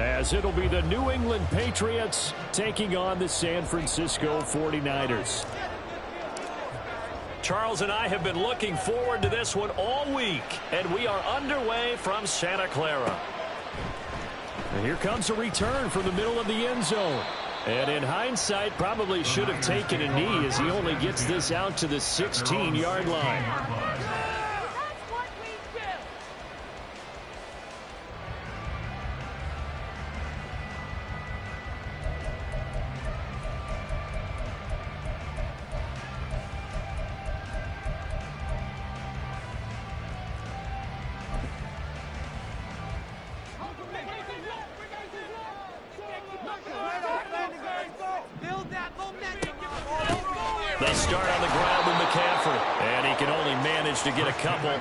as it'll be the New England Patriots taking on the San Francisco 49ers. Charles and I have been looking forward to this one all week, and we are underway from Santa Clara. And here comes a return from the middle of the end zone. And in hindsight, probably should have taken a knee as he only gets this out to the 16-yard line. They start on the ground with McCaffrey, and he can only manage to get a couple.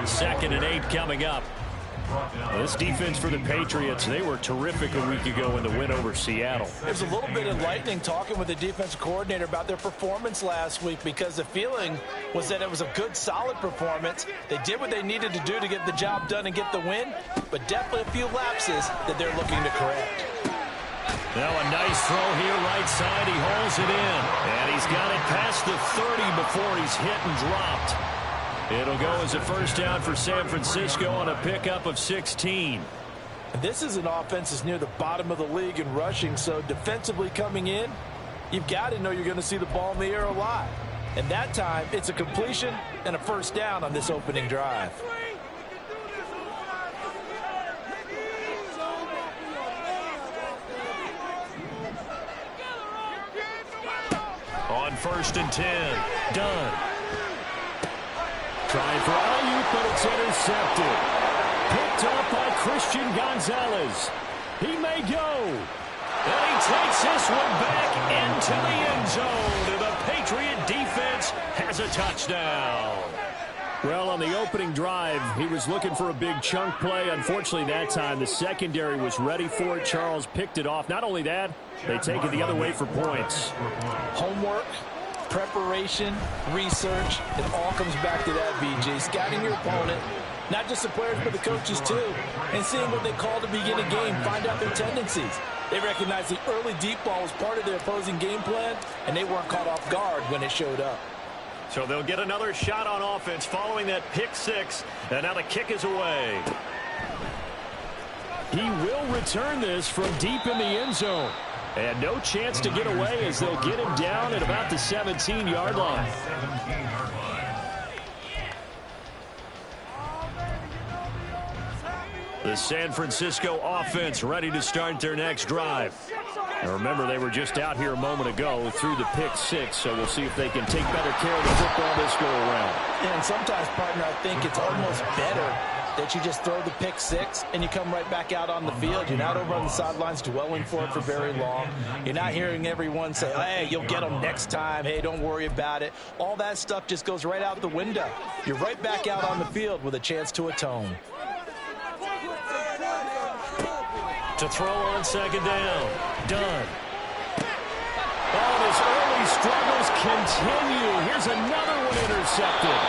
2nd and 8 coming up. This defense for the Patriots, they were terrific a week ago in the win over Seattle. There's a little bit enlightening talking with the defensive coordinator about their performance last week, because the feeling was that it was a good, solid performance. They did what they needed to do to get the job done and get the win, but definitely a few lapses that they're looking to correct. Now a nice throw here right side. He hauls it in. And he's got it past the 30 before he's hit and dropped. It'll go as a first down for San Francisco on a pickup of 16. This is an offense that's near the bottom of the league in rushing, so defensively coming in, you've got to know you're going to see the ball in the air a lot. And that time, it's a completion and a first down on this opening drive. On 1st and 10, Dunn. Trying for alley-oop, but it's intercepted. Picked up by Christian Gonzalez. He may go. And he takes this one back into the end zone. And the Patriot defense has a touchdown. Well, on the opening drive, he was looking for a big chunk play. Unfortunately, that time, the secondary was ready for it. Charles picked it off. Not only that, they take it the other way for points. Homework, preparation, research, it all comes back to that, BJ. Scouting your opponent, not just the players, but the coaches too, and seeing what they call to begin a game, find out their tendencies. They recognize the early deep ball was part of their opposing game plan, and they weren't caught off guard when it showed up. So they'll get another shot on offense following that pick 6, and now the kick is away. He will return this from deep in the end zone. And no chance to get away as they'll get him down at about the 17-yard line. The San Francisco offense ready to start their next drive. Now remember, they were just out here a moment ago through the pick 6, so we'll see if they can take better care of the football this go around. And sometimes, partner, I think it's almost better that you just throw the pick 6 and you come right back out on the field. You're not over on the sidelines dwelling for it for very long. You're not hearing everyone say, hey, you'll get them next time. Hey, don't worry about it. All that stuff just goes right out the window. You're right back out on the field with a chance to atone. To throw on 2nd down. Dunn. Oh, his early struggles continue. Here's another one intercepted.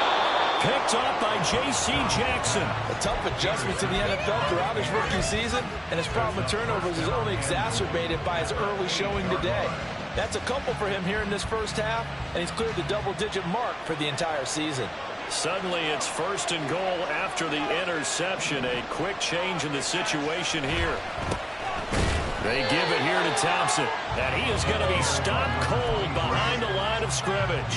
Picked off by J.C. Jackson. A tough adjustment to the NFL throughout his rookie season, and his problem with turnovers is only exacerbated by his early showing today. That's a couple for him here in this first half, and he's cleared the double-digit mark for the entire season. Suddenly it's 1st and goal after the interception. A quick change in the situation here. They give it here to Thompson, and he is going to be stopped cold behind the line of scrimmage.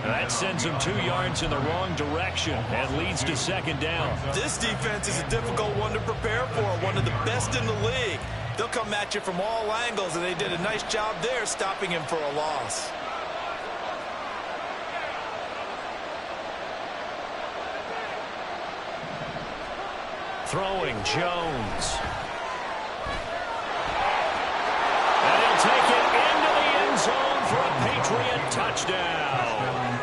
That sends him 2 yards in the wrong direction and leads to 2nd down. This defense is a difficult one to prepare for, one of the best in the league. They'll come at you from all angles, and they did a nice job there stopping him for a loss. Throwing Jones. And he'll take it into the end zone for a Patriot touchdown.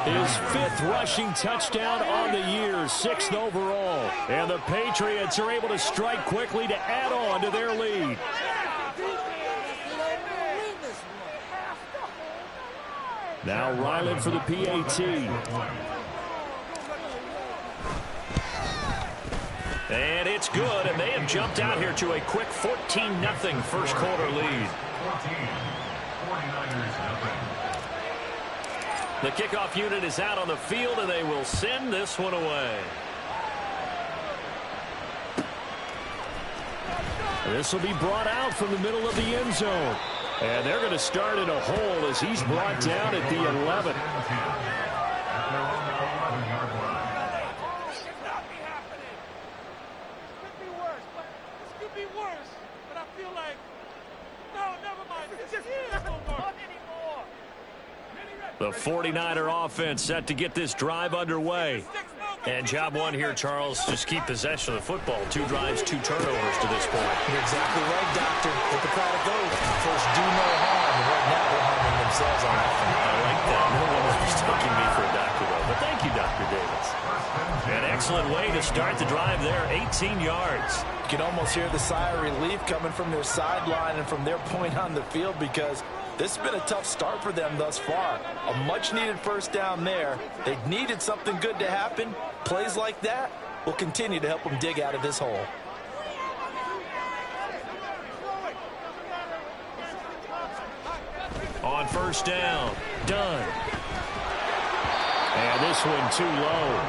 His 5th rushing touchdown on the year, 6th overall. And the Patriots are able to strike quickly to add on to their lead. Now Ryland for the PAT. And And it's good, and they have jumped out here to a quick 14-0 first quarter lead. The kickoff unit is out on the field, and they will send this one away. This will be brought out from the middle of the end zone. And they're going to start in a hole as he's brought down at the 11. The 49er offense set to get this drive underway. And job one here, Charles, just keep possession of the football. 2 drives, 2 turnovers to this point. You're exactly right, Doctor. With the product goes. First, do no harm. And right now, they're harming themselves on that front. I like that. No one was mistaking me for a doctor, though. But thank you, Dr. Davis. An excellent way to start the drive there. 18 yards. You can almost hear the sigh of relief coming from their sideline and from their point on the field because this has been a tough start for them thus far. A much-needed first down there. They needed something good to happen. Plays like that will continue to help them dig out of this hole. On first down, done. And this one too low.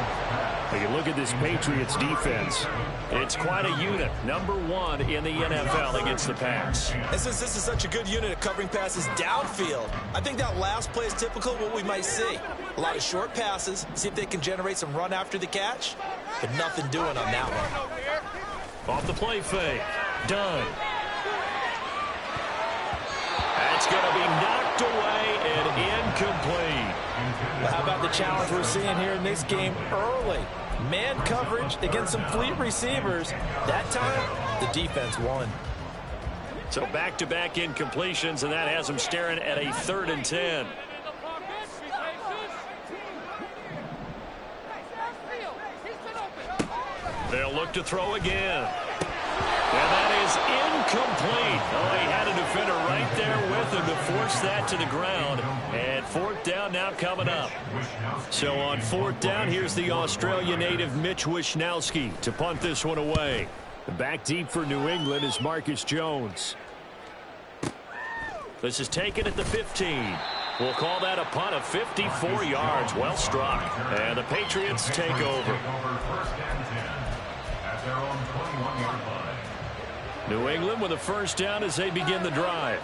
You look at this Patriots defense. It's quite a unit. Number 1 in the NFL against the pass. And since this is such a good unit of covering passes downfield, I think that last play is typical of what we might see. A lot of short passes, see if they can generate some run after the catch, but nothing doing on that one. Off the play fake. Done. That's going to be knocked away and incomplete. Well, how about the challenge we're seeing here in this game early? Man coverage against some fleet receivers. That time, the defense won. So back-to-back incompletions, and that has them staring at a 3rd and 10. They'll look to throw again. And that is incomplete. Oh, he had a defender right there with him to force that to the ground. And 4th down now coming up. So on 4th down, here's the Australia native Mitch Wishnowsky to punt this one away. Back deep for New England is Marcus Jones. This is taken at the 15. We'll call that a punt of 54 yards. Well struck. And the Patriots take over. New England with a first down as they begin the drive.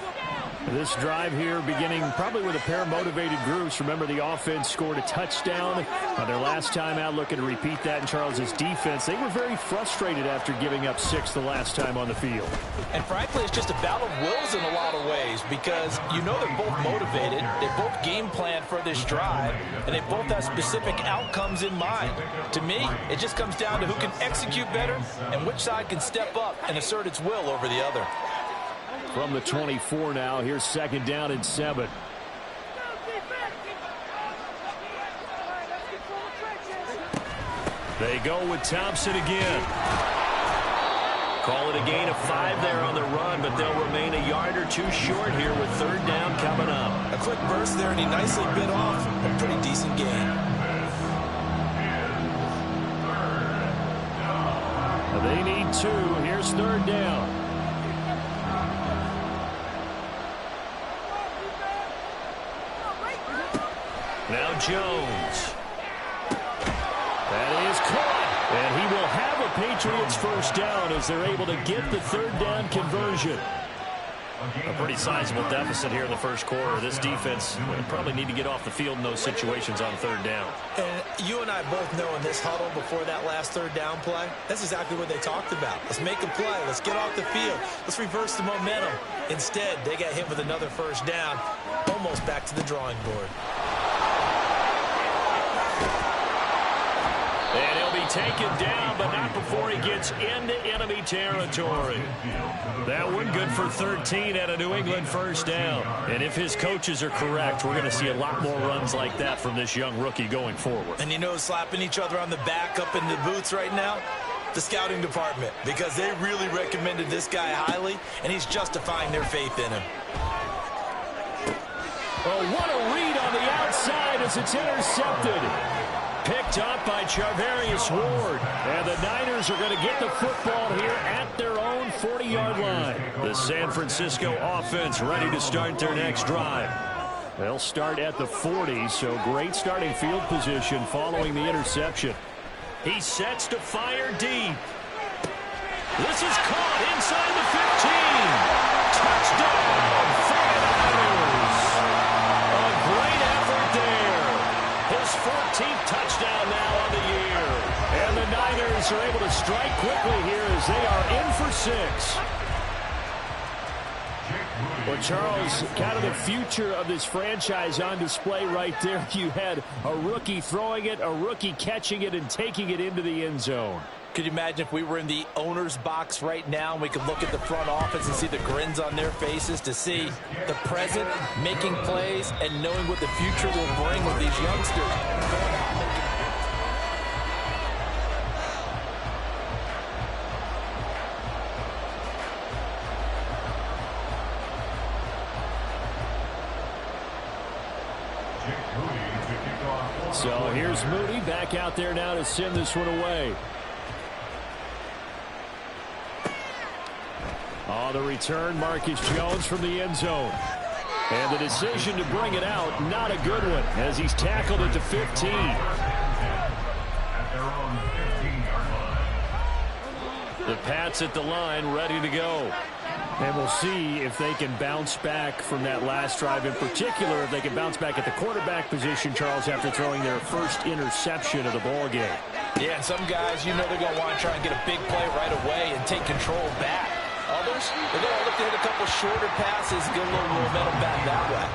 This drive here beginning probably with a pair of motivated groups. Remember, the offense scored a touchdown on their last time out, looking to repeat that in Charles's defense. They were very frustrated after giving up 6 the last time on the field. And frankly, it's just a battle of wills in a lot of ways because you know they're both motivated. They both game plan for this drive, and they both have specific outcomes in mind. To me, it just comes down to who can execute better and which side can step up and assert its will over the other. From the 24 now, here's 2nd down and 7. They go with Thompson again. Call it a gain of 5 there on the run, but they'll remain a yard or 2 short here with 3rd down coming up. A quick burst there, and he nicely bit off a pretty decent gain. They need 2. Here's 3rd down. Now Jones. That is caught. And he will have a Patriots first down as they're able to get the 3rd down conversion. A pretty sizable deficit here in the first quarter. This defense will probably need to get off the field in those situations on 3rd down. And you and I both know in this huddle before that last 3rd down play, that's exactly what they talked about. Let's make a play. Let's get off the field. Let's reverse the momentum. Instead, they got hit with another first down, almost back to the drawing board. And he'll be taken down, but not before he gets into enemy territory. That one good for 13 at a New England first down. And if his coaches are correct, we're going to see a lot more runs like that from this young rookie going forward. And you know, slapping each other on the back up in the boots right now? The scouting department, because they really recommended this guy highly, and he's justifying their faith in him. Oh, what a read on the outside as it's intercepted. Picked up by Charvarius Ward. And the Niners are going to get the football here at their own 40-yard line. The San Francisco offense ready to start their next drive. They'll start at the 40, so great starting field position following the interception. He sets to fire deep. This is caught inside the 15. Touchdown, 49ers. A great effort there. His 14th touchdown now on the year. And the Niners are able to strike quickly here as they are in for 6. Well, Charles, kind of the future of this franchise on display right there. You had a rookie throwing it, a rookie catching it, and taking it into the end zone. Could you imagine if we were in the owner's box right now and we could look at the front office and see the grins on their faces, to see the present making plays and knowing what the future will bring with these youngsters. So here's Moody back out there now to send this one away. On the return, Marcus Jones from the end zone. And the decision to bring it out, not a good one, as he's tackled at the 15. The Pats at the line, ready to go. And we'll see if they can bounce back from that last drive. In particular, if they can bounce back at the quarterback position, Charles, after throwing their first interception of the ball game. Yeah, and some guys, you know they're going to want to try and get a big play right away and take control back. Others, they're going to look to hit a couple shorter passes, get a little momentum back that way.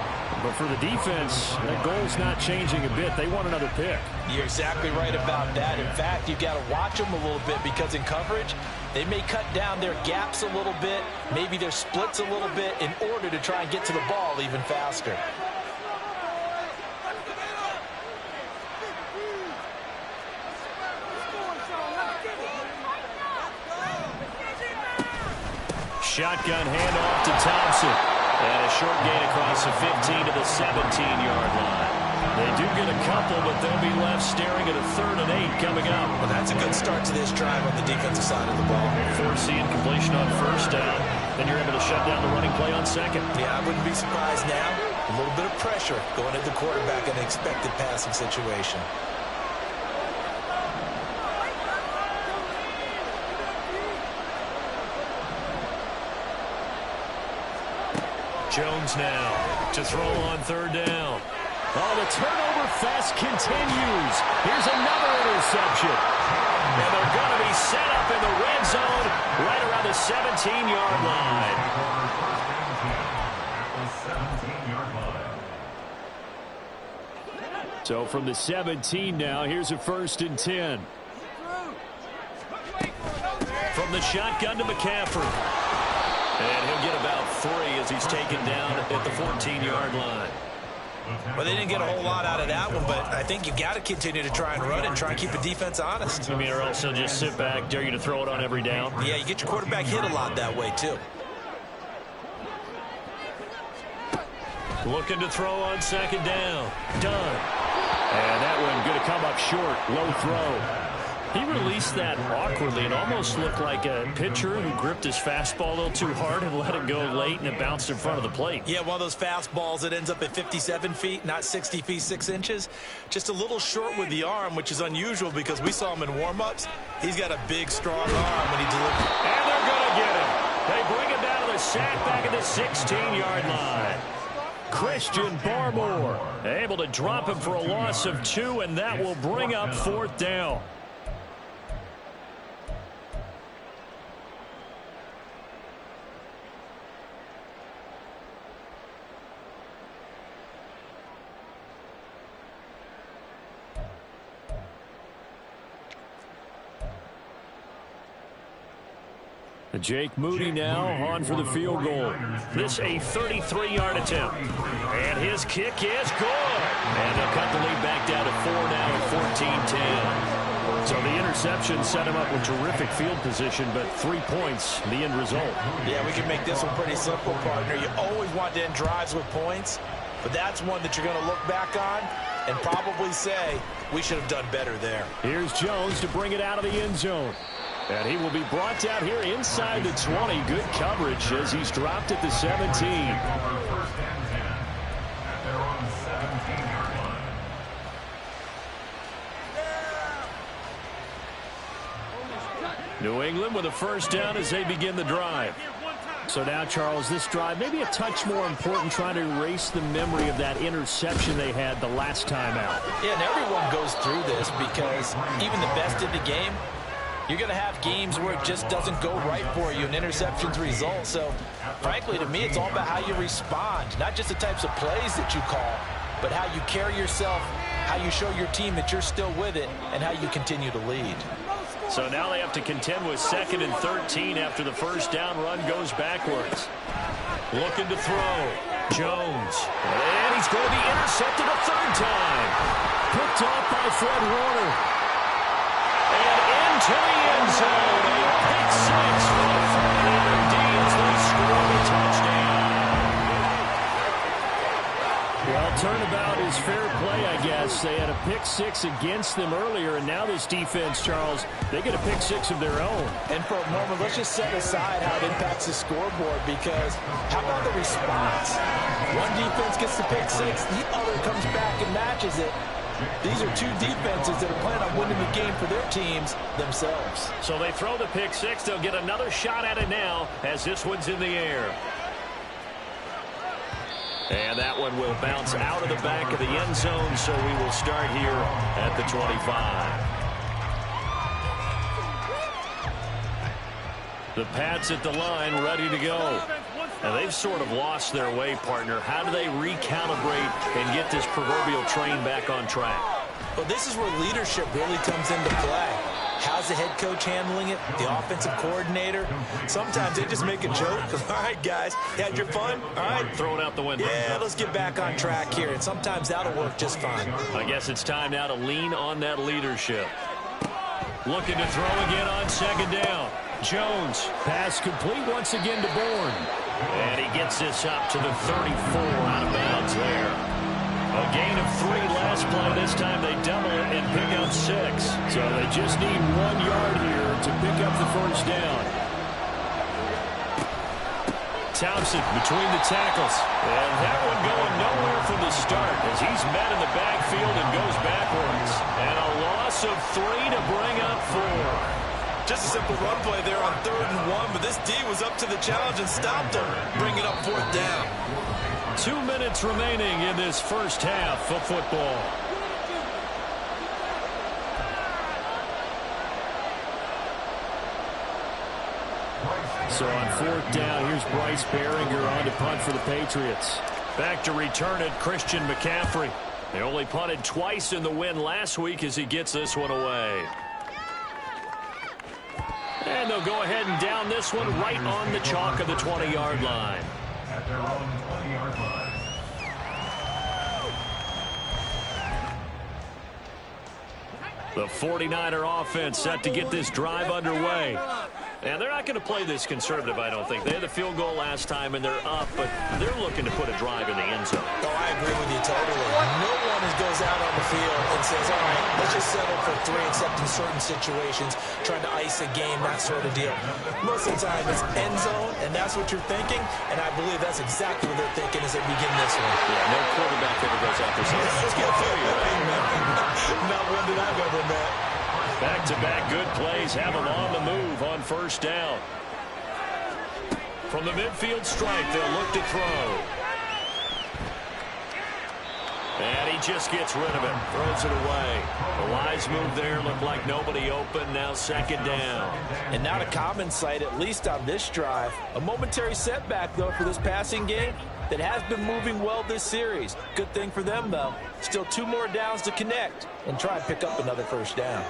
But for the defense, that goal's not changing a bit. They want another pick. You're exactly right about that. In fact, you've got to watch them a little bit, because in coverage, they may cut down their gaps a little bit, maybe their splits a little bit, in order to try and get to the ball even faster. Shotgun handoff to Thompson. And a short gain across the 15 to the 17-yard line. They do get a couple, but they'll be left staring at a 3rd and 8 coming up. Well, that's a good start to this drive on the defensive side of the ball. Forcing completion on 1st down. Then you're able to shut down the running play on 2nd. Yeah, I wouldn't be surprised now. A little bit of pressure going at the quarterback in an expected passing situation. Jones now to throw on 3rd down. Oh, the turnover fest continues. Here's another interception. And they're going to be set up in the red zone right around the 17-yard line. So from the 17 now, here's a 1st and 10. From the shotgun to McCaffrey. And he'll get about 3 as he's taken down at the 14-yard line. Well, they didn't get a whole lot out of that one, but I think you got to continue to try and run and try and keep the defense honest. I mean, or else they'll just sit back, dare you to throw it on every down. Yeah, you get your quarterback hit a lot that way, too. Looking to throw on 2nd down. Done. And that one going to come up short. Low throw. He released that awkwardly. It almost looked like a pitcher who gripped his fastball a little too hard and let it go late, and it bounced in front of the plate. Yeah, one of those fastballs that ends up at 57 feet, not 60 feet, 6 inches. Just a little short with the arm, which is unusual because we saw him in warm-ups. He's got a big, strong arm when he delivers. And they're going to get him. They bring him down to the sack back at the 16-yard line. Christian Barmore able to drop him for a loss of 2, and that will bring up 4th down. Jake Moody now on for the field goal. This a 33-yard attempt. And his kick is good. And they'll cut the lead back down to 4 now at 14-10. So the interception set him up with terrific field position, but 3 points, the end result. Yeah, we can make this one pretty simple, partner. You always want to end drives with points, but that's one that you're going to look back on and probably say, we should have done better there. Here's Jones to bring it out of the end zone. And he will be brought down here inside the 20. Good coverage as he's dropped at the 17. New England with a first down as they begin the drive. So now, Charles, this drive maybe a touch more important, trying to erase the memory of that interception they had the last time out. Yeah, and everyone goes through this because even the best in the game, you're going to have games where it just doesn't go right for you and interceptions result. So, frankly, to me, it's all about how you respond, not just the types of plays that you call, but how you carry yourself, how you show your team that you're still with it, and how you continue to lead. So now they have to contend with 2nd and 13 after the first down run goes backwards. Looking to throw. Jones. And he's going to be intercepted a third time. Picked off by Fred Warner. And into the end zone. A pick six for the 49er Deans. They score a touchdown. Well, turnabout is fair play, I guess. They had a pick six against them earlier, and now this defense, Charles, they get a pick six of their own. And for a moment, let's just set aside how it impacts the scoreboard, because how about the response? One defense gets the pick six, the other comes back and matches it. These are two defenses that are planning on winning the game for their teams themselves. So they throw the pick six. They'll get another shot at it now as this one's in the air. And that one will bounce out of the back of the end zone, so we will start here at the 25. The Pats at the line, ready to go. And they've sort of lost their way, partner. How do they recalibrate and get this proverbial train back on track? Well, this is where leadership really comes into play. How's the head coach handling it? The offensive coordinator? Sometimes they just make a joke. All right, guys, you had your fun? All right. Throw it out the window. Yeah, let's get back on track here. And sometimes that'll work just fine. I guess it's time now to lean on that leadership. Looking to throw again on 2nd down. Jones, pass complete once again to Bourne. And he gets this up to the 34, out of bounds there. A gain of 3 last play. This time they double it and pick up 6. So they just need 1 yard here to pick up the first down. Thompson between the tackles. And that one going nowhere from the start as he's met in the backfield and goes backwards. And a loss of 3 to bring up 4. Just a simple run play there on 3rd and 1, but this D was up to the challenge and stopped him, bringing up 4th down. 2 minutes remaining in this first half of football. So on 4th down, here's Bryce Behringer on to punt for the Patriots. Back to return it, Christian McCaffrey. They only punted twice in the win last week as he gets this one away. And they'll go ahead and down this one right on the chalk of the 20-yard line. At their own 20-yard line. The 49er offense set to get this drive underway. And they're not going to play this conservative, I don't think. They had the field goal last time, and they're up, but they're looking to put a drive in the end zone. Oh, I agree with you totally. No one goes out on the field and says, all right, let's just settle for 3, except in certain situations, trying to ice a game, that sort of deal. Most of the time, it's end zone, and that's what you're thinking, and I believe that's exactly what they're thinking as they begin this one. Yeah, no quarterback ever goes out there saying, let's get a field goal. Not one that I've ever met. Back-to-back good plays have them on the move on 1st down. From the midfield stripe, they'll look to throw. And he just gets rid of it, throws it away. The wise move there, looked like nobody open, now 2nd down. And not a common sight, at least on this drive. A momentary setback, though, for this passing game that has been moving well this series. Good thing for them, though. Still 2 more downs to connect and try and pick up another 1st down.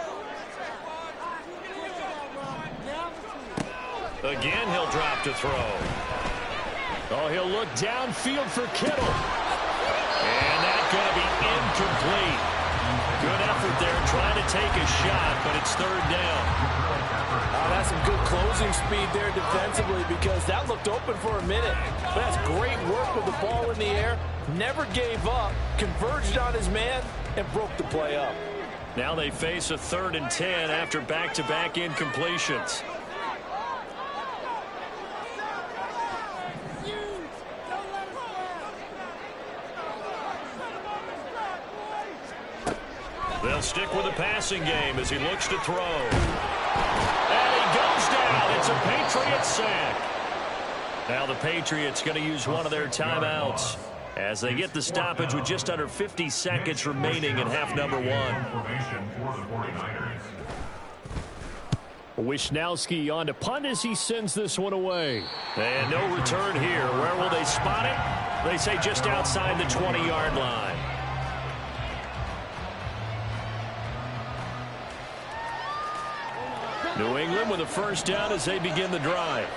Again, he'll drop to throw. Oh, he'll look downfield for Kittle. And that's going to be incomplete. Good effort there trying to take a shot, but it's 3rd down. That's some good closing speed there defensively, because that looked open for a minute. But that's great work with the ball in the air. Never gave up. Converged on his man. and broke the play up. Now they face a 3rd and 10 after back-to-back incompletions. They'll stick with the passing game as he looks to throw. And he goes down. It's a Patriots sack. Now the Patriots going to use one of their timeouts as they get the stoppage with just under 50 seconds remaining in half number 1. Wisnowski on to punt as he sends this one away. And no return here. Where will they spot it? They say just outside the 20-yard line. New England with a first down as they begin the drive.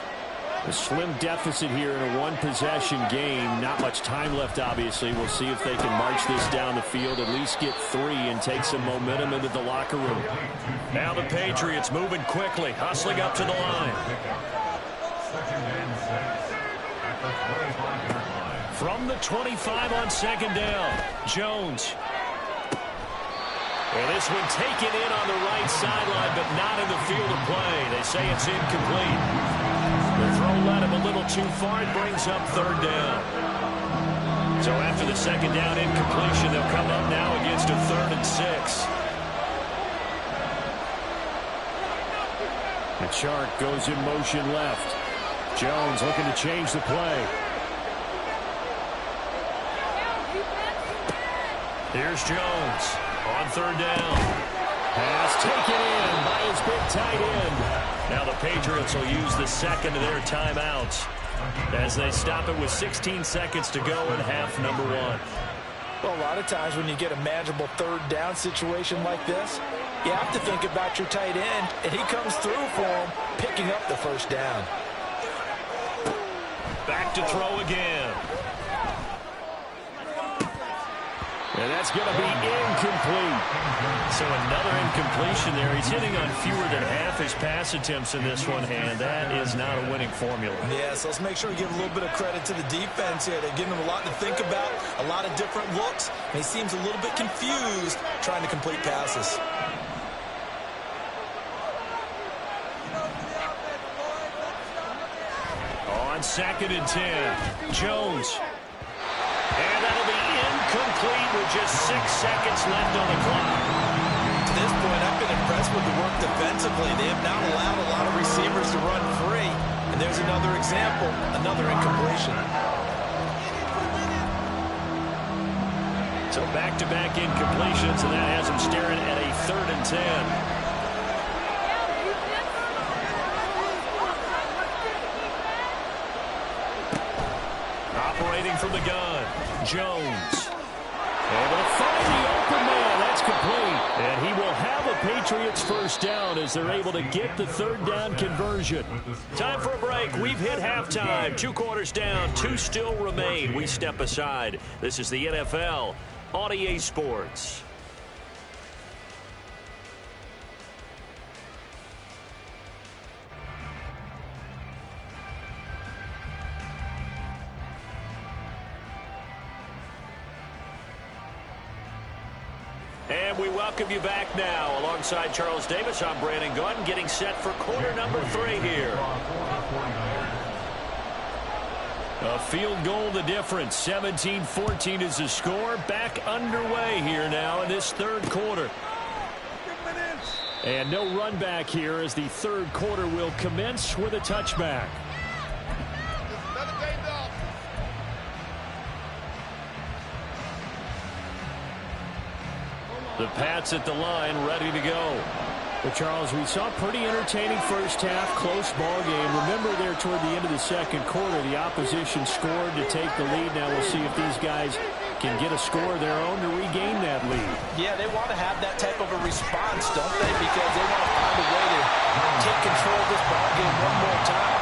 A slim deficit here in a one-possession game. Not much time left, obviously. We'll see if they can march this down the field, at least get 3 and take some momentum into the locker room. Now the Patriots moving quickly, hustling up to the line. From the 25 on 2nd down, Jones. And this one taken in on the right sideline, but not in the field of play. They say it's incomplete. The throw led him a little too far. It brings up 3rd down. So after the 2nd down incompletion, they'll come up now against a 3rd and 6. The Chark goes in motion left. Jones looking to change the play. Here's Jones on 3rd down. Pass taken in by his big tight end. Now the Patriots will use the 2nd of their timeouts as they stop it with 16 seconds to go in half number 1. Well, a lot of times when you get a manageable 3rd down situation like this, you have to think about your tight end, and he comes through for him, picking up the 1st down. Back to throw again. And that's going to be incomplete. So another incompletion there. He's hitting on fewer than half his pass attempts in this one, and that is not a winning formula. Yes, let's make sure we give a little bit of credit to the defense here. They're giving him a lot to think about, a lot of different looks, and he seems a little bit confused trying to complete passes. On 2nd and 10, Jones. And that'll be incomplete with just 6 seconds left on the clock. To this point, I've been impressed with the work defensively. They have not allowed a lot of receivers to run free. And there's another example, another incompletion. So back-to-back incompletions, and that has them staring at a 3rd and 10. Operating from the gun, Jones. Able to find the open man. That's complete. And he will have a Patriots first down as they're able to get the 3rd down conversion. Time for a break. We've hit halftime. 2 quarters down, 2 still remain. We step aside. This is the NFL on EA Sports. And we welcome you back now. Alongside Charles Davis, I'm Brandon Gunn, getting set for quarter number 3 here. A field goal the difference. 17-14 is the score. Back underway here now in this 3rd quarter. And no run back here as the 3rd quarter will commence with a touchback. The Pats at the line, ready to go. But Charles, we saw a pretty entertaining first half, close ball game. Remember there toward the end of the 2nd quarter, the opposition scored to take the lead. Now we'll see if these guys can get a score of their own to regain that lead. Yeah, they want to have that type of a response, don't they? Because they want to find a way to take control of this ball game one more time.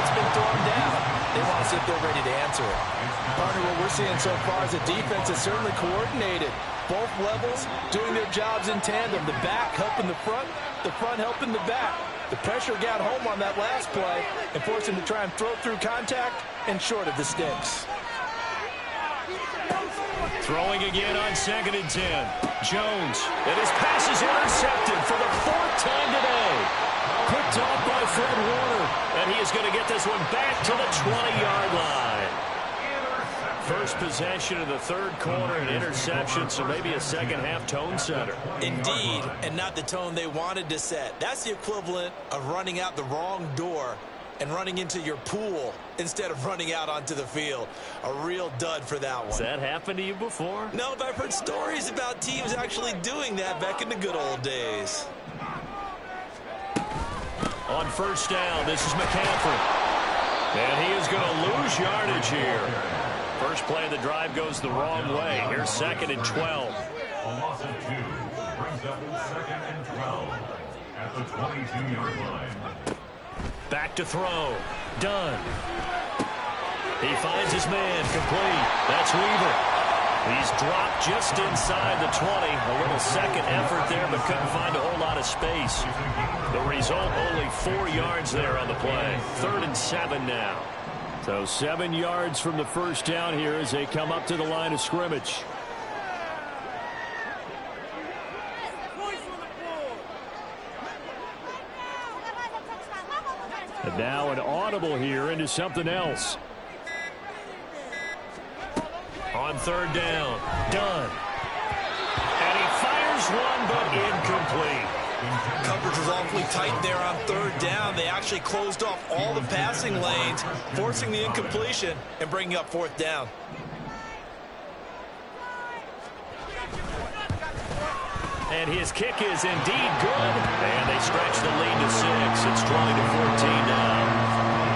It's been thrown down. They want to see if they're ready to answer it. Partner, what we're seeing so far is the defense is certainly coordinated. Both levels doing their jobs in tandem. The back helping the front helping the back. The pressure got home on that last play and forced him to try and throw through contact and short of the sticks. Throwing again on 2nd and 10. Jones. And his pass is intercepted for the 4th time today. Picked off by Fred Warner. And he is going to get this one back to the 20-yard line. First possession of the 3rd quarter, an interception, so maybe a second-half tone setter. Indeed, and not the tone they wanted to set. That's the equivalent of running out the wrong door and running into your pool instead of running out onto the field. A real dud for that one. Has that happened to you before? No, but I've heard stories about teams actually doing that back in the good old days. On 1st down, this is McCaffrey. And he is going to lose yardage here. First play of the drive goes the wrong way. Here's 2nd and 12. A loss of 2 brings up 2nd and 12 at the 22-yard line. Back to throw. Done. He finds his man. Complete. That's Weaver. He's dropped just inside the 20. A little second effort there, but couldn't find a whole lot of space. The result, only 4 yards there on the play. 3rd and 7 now. So 7 yards from the first down here as they come up to the line of scrimmage. And now an audible here into something else. On 3rd down, done. And he fires one, but incomplete. Coverage was awfully tight there on 3rd down. They actually closed off all the passing lanes, forcing the incompletion and bringing up 4th down. And his kick is indeed good. And they stretch the lead to 6. It's 20-14 now.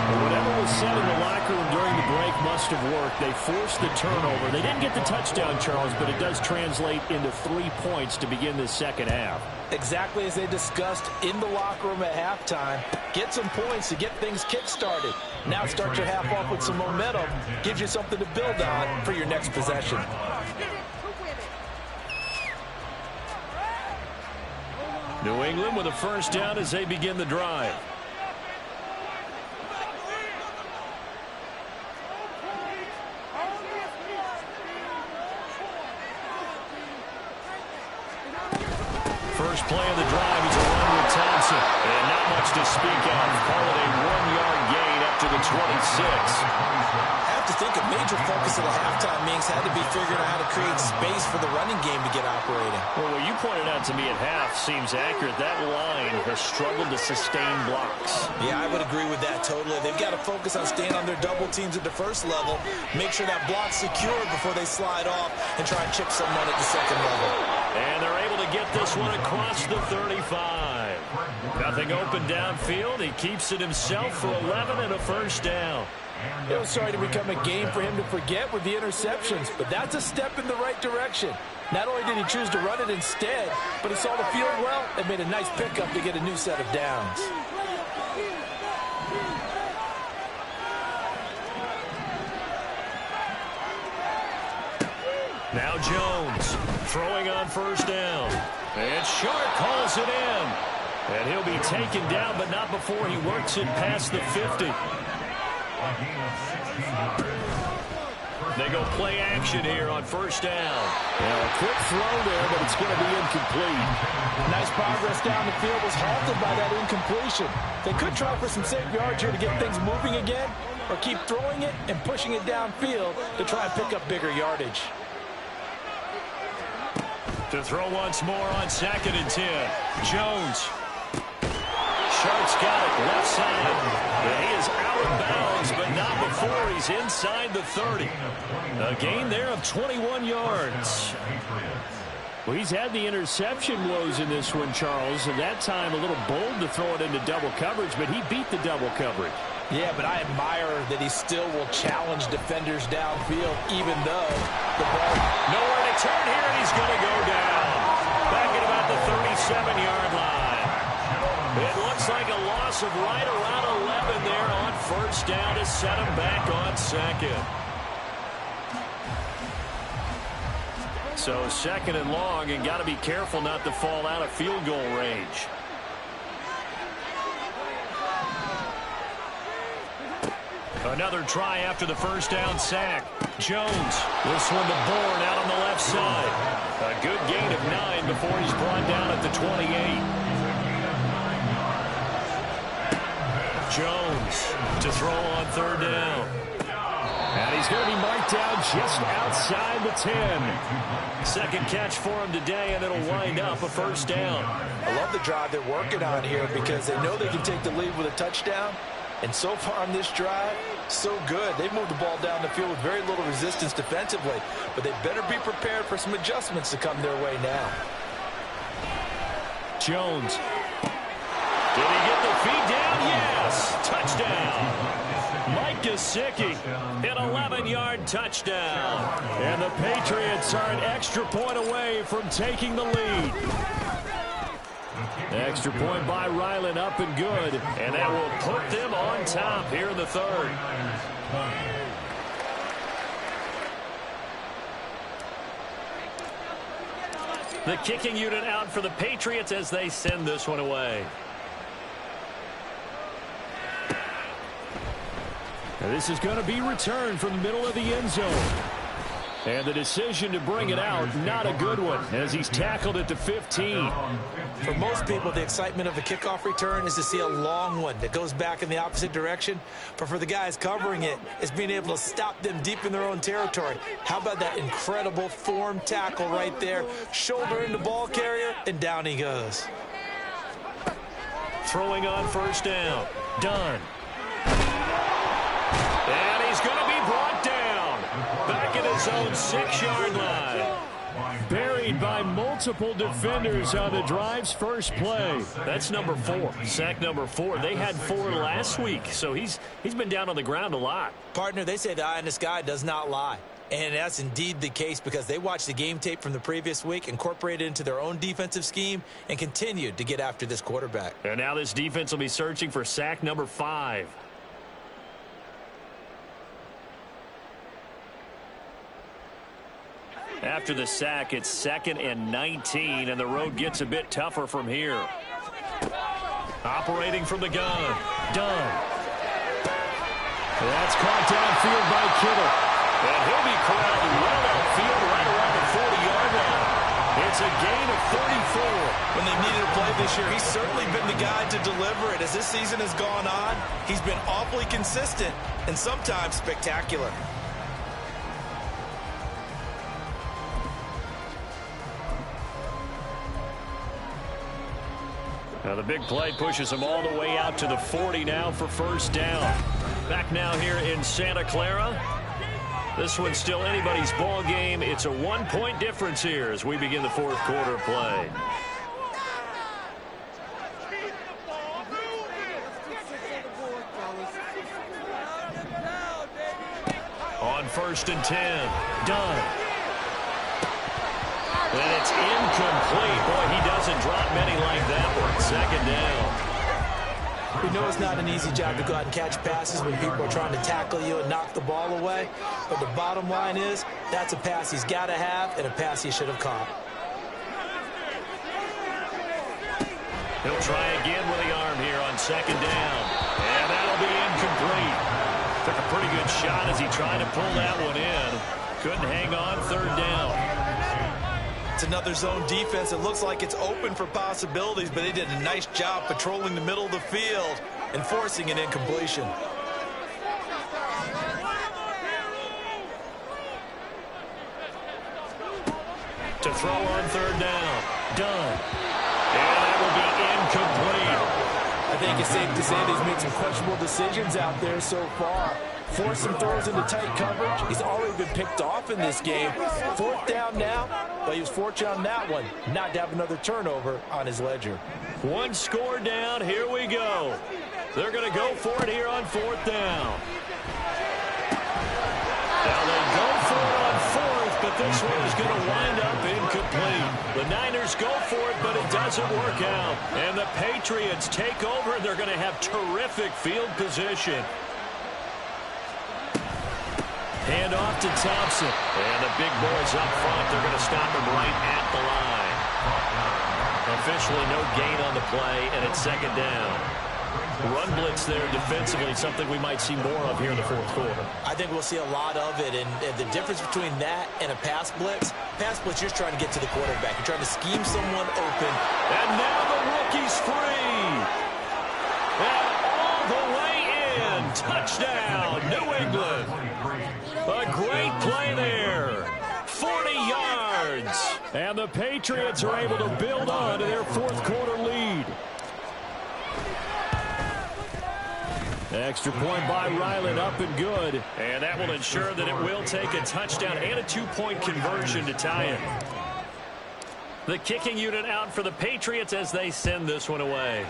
Well, whatever was said in the locker room during the break must have worked. They forced the turnover. They didn't get the touchdown, Charles, but it does translate into 3 points to begin the second half. Exactly as they discussed in the locker room at halftime. Get some points to get things kick-started. Now start your half off with some momentum. Gives you something to build on for your next possession. New England with a first down as they begin the drive. First play of the drive is a run with Thompson. And not much to speak of. Call it a 1-yard gain up to the 26. I have to think a major focus of the halftime meetings had to be figuring out how to create space for the running game to get operating. Well, what you pointed out to me at half seems accurate. That line has struggled to sustain blocks. Yeah, I would agree with that totally. They've got to focus on staying on their double teams at the first level, make sure that block's secure before they slide off and try and chip someone at the second level. And they're able to get this one across the 35. Nothing open downfield. He keeps it himself for 11 and a first down. It was starting to become a game for him to forget with the interceptions, but that's a step in the right direction. Not only did he choose to run it instead, but he saw the field well and made a nice pickup to get a new set of downs. Now Jones throwing on first down. And Sharp calls it in. And he'll be taken down, but not before he works it past the 50. They go play action here on first down. Now a quick throw there, but it's going to be incomplete. Nice progress down the field was halted by that incompletion. They could try for some safe yards here to get things moving again, or keep throwing it and pushing it downfield to try and pick up bigger yardage. To throw once more on 2nd and 10. Jones. Sharp's got it left side. And he is out of bounds, but not before he's inside the 30. A gain there of 21 yards. Well, he's had the interception woes in this one, Charles, and that time a little bold to throw it into double coverage, but he beat the double coverage. Yeah, but I admire that he still will challenge defenders downfield, even though the ball... Nowhere to turn here, and he's going to go down. Back at about the 37-yard line. It looks like a loss of right around 11 there on first down to set him back on second. So 2nd and long, and got to be careful not to fall out of field goal range. Another try after the first down sack. Jones, this one to Bourne out on the left side. A good gain of 9 before he's brought down at the 28. Jones to throw on third down. And he's going to be marked down just outside the 10. Second catch for him today, and it'll wind up a first down. I love the drive they're working on here because they know they can take the lead with a touchdown. And so far on this drive, so good. They've moved the ball down the field with very little resistance defensively. But they better be prepared for some adjustments to come their way now. Jones. Did he get the feed down? Yes. Touchdown. Mike Gesicki, an 11-yard touchdown. And the Patriots are an extra point away from taking the lead. Extra point by Ryland, up and good. And that will put them on top here in the third. The kicking unit out for the Patriots as they send this one away. Now this is going to be returned from the middle of the end zone. And the decision to bring it out, not a good one, as he's tackled at the 15. For most people, the excitement of the kickoff return is to see a long one that goes back in the opposite direction. But for the guys covering it, it's being able to stop them deep in their own territory. How about that incredible form tackle right there? Shoulder into ball carrier, and down he goes. Throwing on first down. Done. And he's going to be brought down. Back at his own 6-yard line. Buried by multiple defenders on the drive's first play. That's number 4. Sack number 4. They had 4 last week, so he's been down on the ground a lot. Partner, they say the eye in the sky does not lie. And that's indeed the case because they watched the game tape from the previous week, incorporated it into their own defensive scheme, and continued to get after this quarterback. And now this defense will be searching for sack number 5. After the sack, it's 2nd and 19, and the road gets a bit tougher from here. Operating from the gun. Done. That's caught downfield by Kittle. And he'll be corralled well outfield right around the 40-yard line. It's a gain of 34. When they needed a play this year, he's certainly been the guy to deliver it. As this season has gone on, he's been awfully consistent and sometimes spectacular. Now the big play pushes him all the way out to the 40 now for first down. Back now here in Santa Clara. This one's still anybody's ball game. It's a 1-point difference here as we begin the fourth quarter play. On 1st and 10. Done. And it's incomplete. Boy, he doesn't drop many like that one. 2nd down. We know it's not an easy job to go out and catch passes when people are trying to tackle you and knock the ball away. But the bottom line is, that's a pass he's got to have and a pass he should have caught. He'll try again with the arm here on 2nd down. And that'll be incomplete. Took a pretty good shot as he tried to pull that one in. Couldn't hang on 3rd down. It's another zone defense. It looks like it's open for possibilities, but they did a nice job patrolling the middle of the field and forcing an incompletion. To throw on 3rd down. Done. And that will be incomplete. I think it's safe to say that he's made some questionable decisions out there so far. Forced some throws into tight coverage. He's already been picked off in this game. 4th down now, but he was fortunate on that one not to have another turnover on his ledger. 1 score down. Here we go. They're going to go for it here on 4th down. Now they go for it on 4th, but this one is going to wind up incomplete. The Niners go for it, but it doesn't work out. And the Patriots take over, and they're going to have terrific field position. Hand off to Thompson. And the big boys up front, they're going to stop him right at the line. Officially no gain on the play, and it's 2nd down. Run blitz there defensively, something we might see more of here in the fourth quarter. I think we'll see a lot of it, and the difference between that and a pass blitz, you're trying to get to the quarterback. You're trying to scheme someone open. And now the rookie's free. And all the way in. Touchdown, New England. A great play there. 40 yards. And the Patriots are able to build on to their fourth quarter lead. Extra point by Ryland, up and good. And that will ensure that it will take a touchdown and a two-point conversion to tie it. The kicking unit out for the Patriots as they send this one away.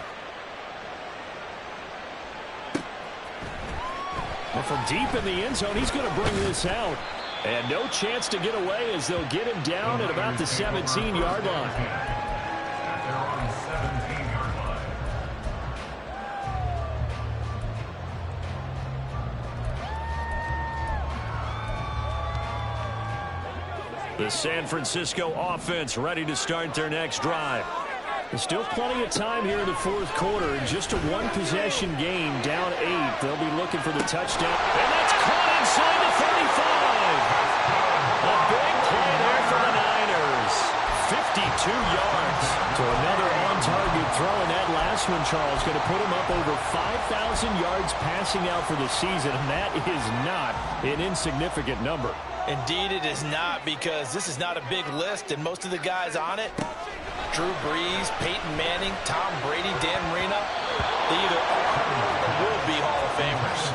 And from deep in the end zone, he's going to bring this out. And no chance to get away as they'll get him down at about the 17-yard line. The San Francisco offense ready to start their next drive. There's still plenty of time here in the fourth quarter. Just a one-possession game, down 8. They'll be looking for the touchdown. And that's caught inside the 35. A big play there for the Niners. 52 yards. So another on-target throw, and that last one, Charles, going to put him up over 5,000 yards passing out for the season, and that is not an insignificant number. Indeed it is not, because this is not a big list, and most of the guys on it, Drew Brees, Peyton Manning, Tom Brady, Dan Marino, they either are or will be Hall of Famers.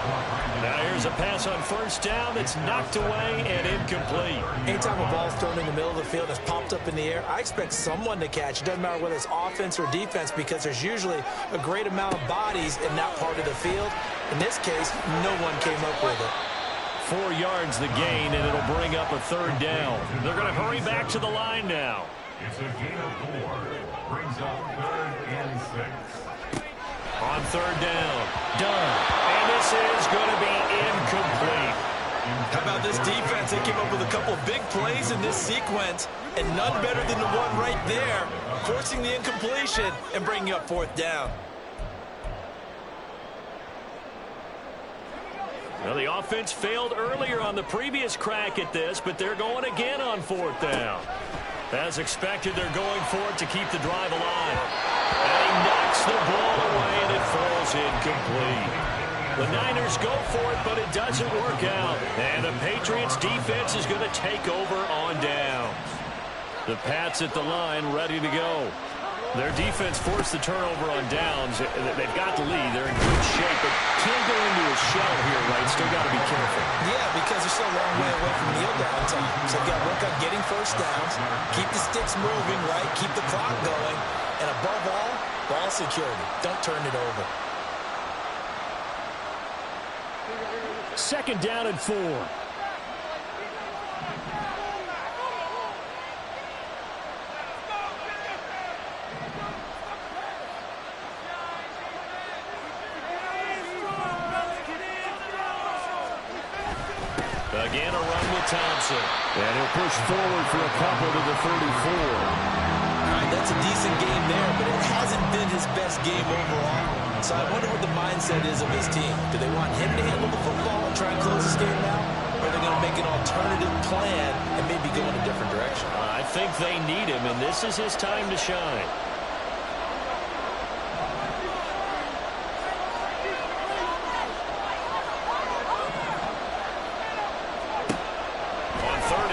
Now here's a pass on first down that's knocked away and incomplete. Anytime a ball's thrown in the middle of the field and it's popped up in the air, I expect someone to catch. It doesn't matter whether it's offense or defense, because there's usually a great amount of bodies in that part of the field. In this case, no one came up with it. 4 yards the gain, and it'll bring up a third down. They're going to hurry back to the line now. It's a gain of 4. Brings up 3rd and 6. On third down. Done. And this is going to be incomplete. How about this defense? They came up with a couple of big plays in this sequence, and none better than the one right there, forcing the incompletion and bringing up fourth down. Well, the offense failed earlier on the previous crack at this, but they're going again on fourth down. As expected, they're going for it to keep the drive alive. And he knocks the ball away, and it falls incomplete. The Niners go for it, but it doesn't work out. And the Patriots defense is going to take over on down. The Pats at the line ready to go. Their defense forced the turnover on downs. They've got the lead. They're in good shape, but can't go into a shell here, right? Still got to be careful. Yeah, because they're still a long way away from kneel down time. So they've got to work on getting first downs, keep the sticks moving, right? Keep the clock going. And above all, ball security. Don't turn it over. Second down and 4. Again, a run with Thompson. And he'll push forward for a couple to the 34. All right, that's a decent game there, but it hasn't been his best game overall. So I wonder what the mindset is of his team. Do they want him to handle the football and try and close this game out? Or are they going to make an alternative plan and maybe go in a different direction? I think they need him, and this is his time to shine.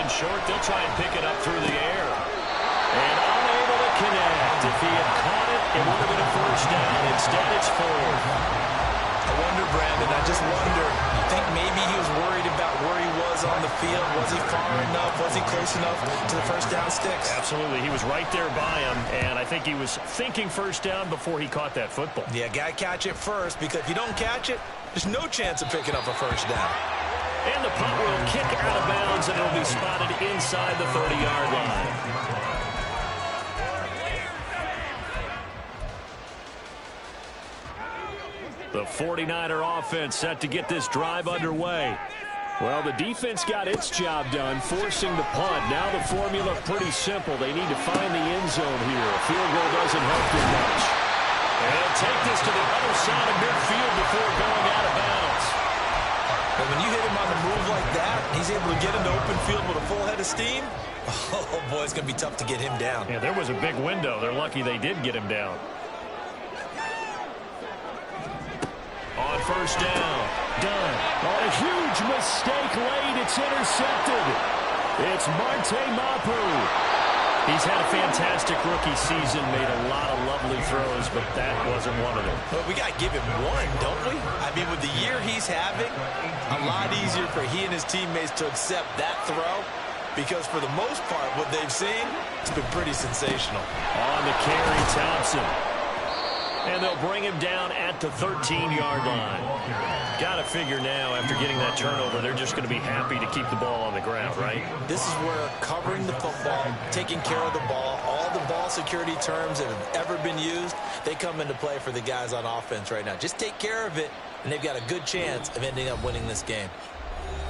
Short, they'll try and pick it up through the air. And unable to connect. If he had caught it, it would have been a first down. Instead, it's 4. I wonder, Brandon, I just wonder, you think maybe he was worried about where he was on the field? Was he far enough? Was he close enough to the first down sticks? Absolutely. He was right there by him, and I think he was thinking first down before he caught that football. Yeah, got to catch it first, because if you don't catch it, there's no chance of picking up a first down. And the punt will kick out of bounds, and it'll be spotted inside the 30-yard line. The 49er offense set to get this drive underway. Well, the defense got its job done, forcing the punt. Now the formula pretty simple. They need to find the end zone here. A field goal doesn't help too much. And take this to the other side of midfield before going out of bounds. But when you hit him on the move like that, he's able to get into open field with a full head of steam. Oh, boy, it's going to be tough to get him down. Yeah, there was a big window. They're lucky they did get him down. On first down, done. Oh, a huge mistake late. It's intercepted. It's Marte Mapu. He's had a fantastic rookie season, made a lot of lovely throws, but that wasn't one of them. But we got to give him one, don't we? I mean, with the year he's having, a lot easier for he and his teammates to accept that throw, because for the most part, what they've seen, it's been pretty sensational. On the carry, Thompson. And they'll bring him down at the 13-yard line. Got to figure now, after getting that turnover, they're just going to be happy to keep the ball on the ground, right? This is where covering the football, taking care of the ball, all the ball security terms that have ever been used, they come into play for the guys on offense right now. Just take care of it, and they've got a good chance of ending up winning this game.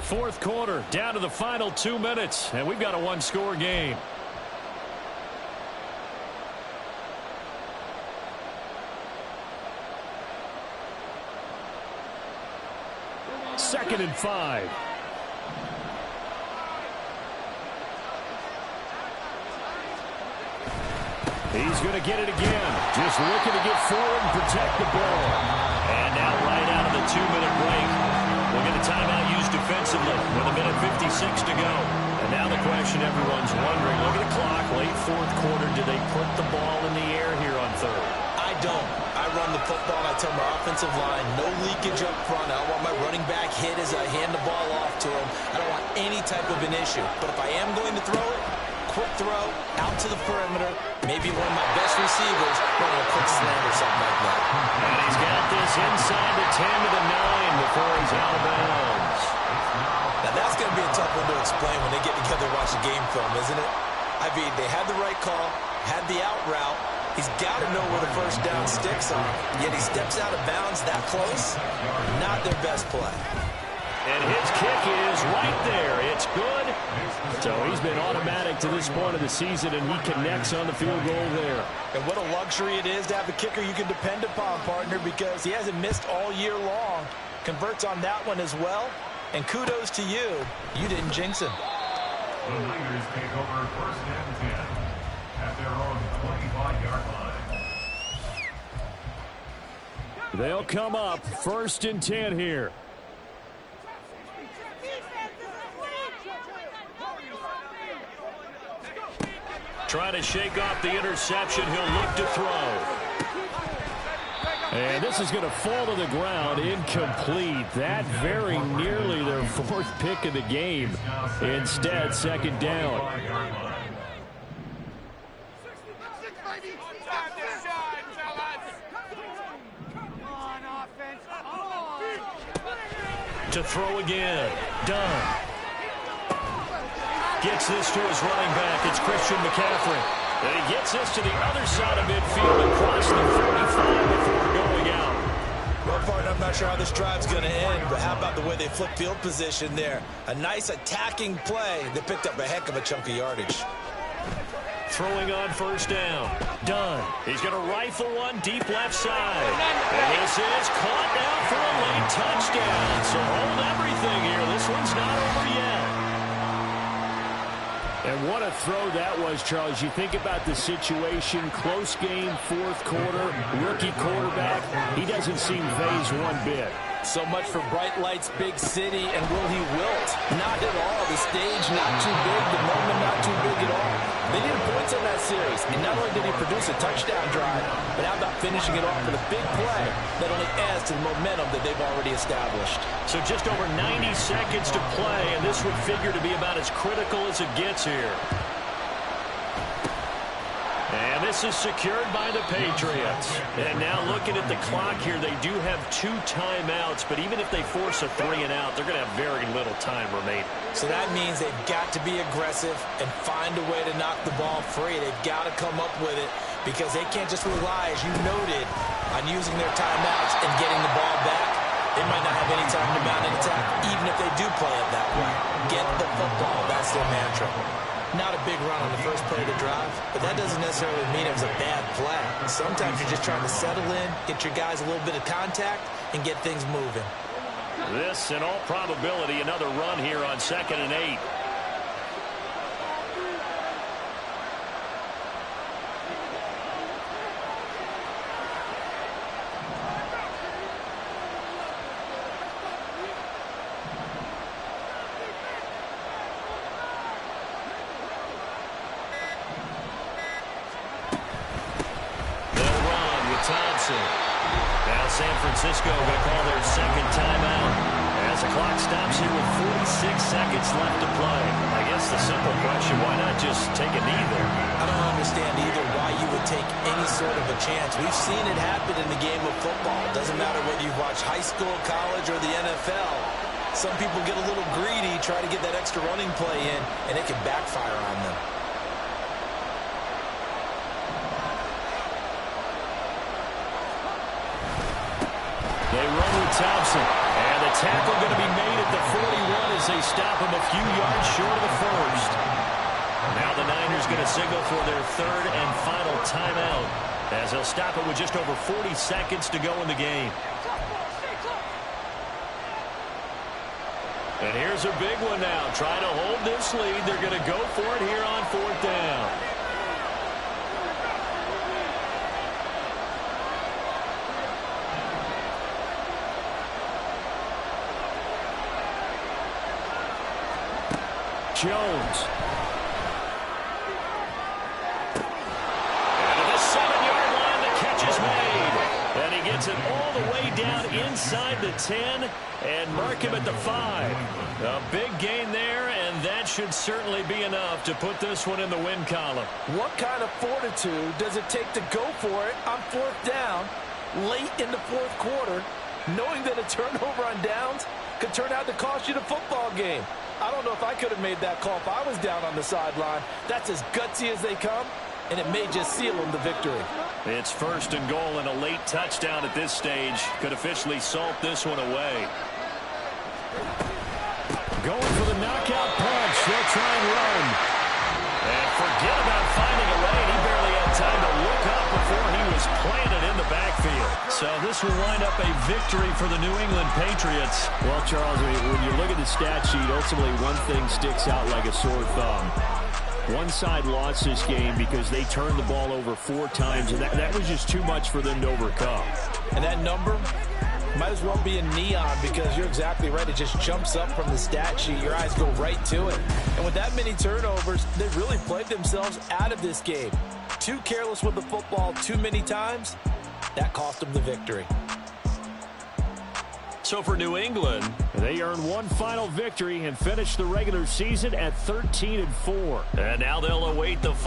Fourth quarter, down to the final 2 minutes, and we've got a one-score game. Second and 5. He's going to get it again. Just looking to get forward and protect the ball. And now right out of the 2-minute break, we'll get a timeout used defensively with 1:56 to go. And now the question everyone's wondering, look at the clock, late fourth quarter, do they put the ball in the air here on third? I don't. I run the football, and I tell my offensive line, no leakage up front. I don't want my running back hit as I hand the ball off to him. I don't want any type of an issue. But if I am going to throw it, quick throw, out to the perimeter, maybe one of my best receivers running a quick slant or something like that. And he's got this inside the 10 to the 9 before he's out of bounds. Now that's going to be a tough one to explain when they get together and watch the game film, isn't it? I mean, they had the right call, had the out route. He's got to know where the first down sticks are. Yet he steps out of bounds that close. Not their best play. And his kick is right there. It's good. So he's been automatic to this point of the season, and he connects on the field goal there. And what a luxury it is to have a kicker you can depend upon, partner, because he hasn't missed all year long. Converts on that one as well. And kudos to you. You didn't jinx him. The Niners take over first and 10 at their own 25-yard line. They'll come up first and 10 here. Trying to shake off the interception. He'll look to throw. And this is going to fall to the ground, incomplete. That very nearly their fourth pick of the game. Instead, second down. To throw again. Done. Gets this to his running back. It's Christian McCaffrey. And he gets this to the other side of midfield across the 45 before going out. Well, partner, I'm not sure how this drive's going to end, but how about the way they flip field position there? A nice attacking play that picked up a heck of a chunk of yardage. Throwing on first down. Done. He's going to rifle one deep left side. And this is caught now for a late touchdown. So hold everything here. This one's not over yet. And what a throw that was, Charles. You think about the situation, close game, fourth quarter, rookie quarterback. He doesn't seem fazed one bit. So much for bright lights, big city, and will he wilt? Not at all. The stage not too big, the moment not too big at all. They needed points on that series, and not only did he produce a touchdown drive, but how about finishing it off with a big play that only adds to the momentum that they've already established. So just over 90 seconds to play, and this would figure to be about as critical as it gets here. And this is secured by the Patriots. And now looking at the clock here, they do have 2 timeouts, but even if they force a 3 and out, they're going to have very little time remaining. So that means they've got to be aggressive and find a way to knock the ball free. They've got to come up with it because they can't just rely, as you noted, on using their timeouts and getting the ball back. They might not have any time to mount an attack, even if they do play it that way. Get the football. That's their mantra. Not a big run on the first play of the drive, but that doesn't necessarily mean it was a bad play. Sometimes you're just trying to settle in, get your guys a little bit of contact, and get things moving. This, in all probability, another run here on 2nd and 8. Now San Francisco going to call their second timeout as the clock stops here with 46 seconds left to play. I guess the simple question, why not just take a knee there? I don't understand either why you would take any sort of a chance. We've seen it happen in the game of football. It doesn't matter whether you watch high school, college, or the NFL. Some people get a little greedy, try to get that extra running play in, and it can backfire on them. They run with Thompson. And the tackle going to be made at the 41 as they stop him a few yards short of the first. Now the Niners going to signal for their third and final timeout as they'll stop it with just over 40 seconds to go in the game. And here's a big one now. Trying to hold this lead. They're going to go for it here on 4th down. Jones. And at the 7-yard line, the catch is made. And he gets it all the way down inside the 10 and mark him at the 5. A big gain there, and that should certainly be enough to put this one in the win column. What kind of fortitude does it take to go for it on 4th down late in the 4th quarter, knowing that a turnover on downs could turn out to cost you the football game? I don't know if I could have made that call if I was down on the sideline. That's as gutsy as they come, and it may just seal them the victory. It's 1st and goal, and a late touchdown at this stage could officially salt this one away. Going for the knockout punch. They'll try and run. And forget about finding a lane. He barely had time to look up before he was planted in the backfield. So this will wind up a victory for the New England Patriots. Well, Charles, when you look at the stat sheet, ultimately one thing sticks out like a sore thumb. One side lost this game because they turned the ball over 4 times, and that was just too much for them to overcome. And that number might as well be in neon, because you're exactly right. It just jumps up from the stat sheet. Your eyes go right to it. And with that many turnovers, they really played themselves out of this game. Too careless with the football too many times. That cost them the victory. So for New England, they earn one final victory and finish the regular season at 13-4. And now they'll await the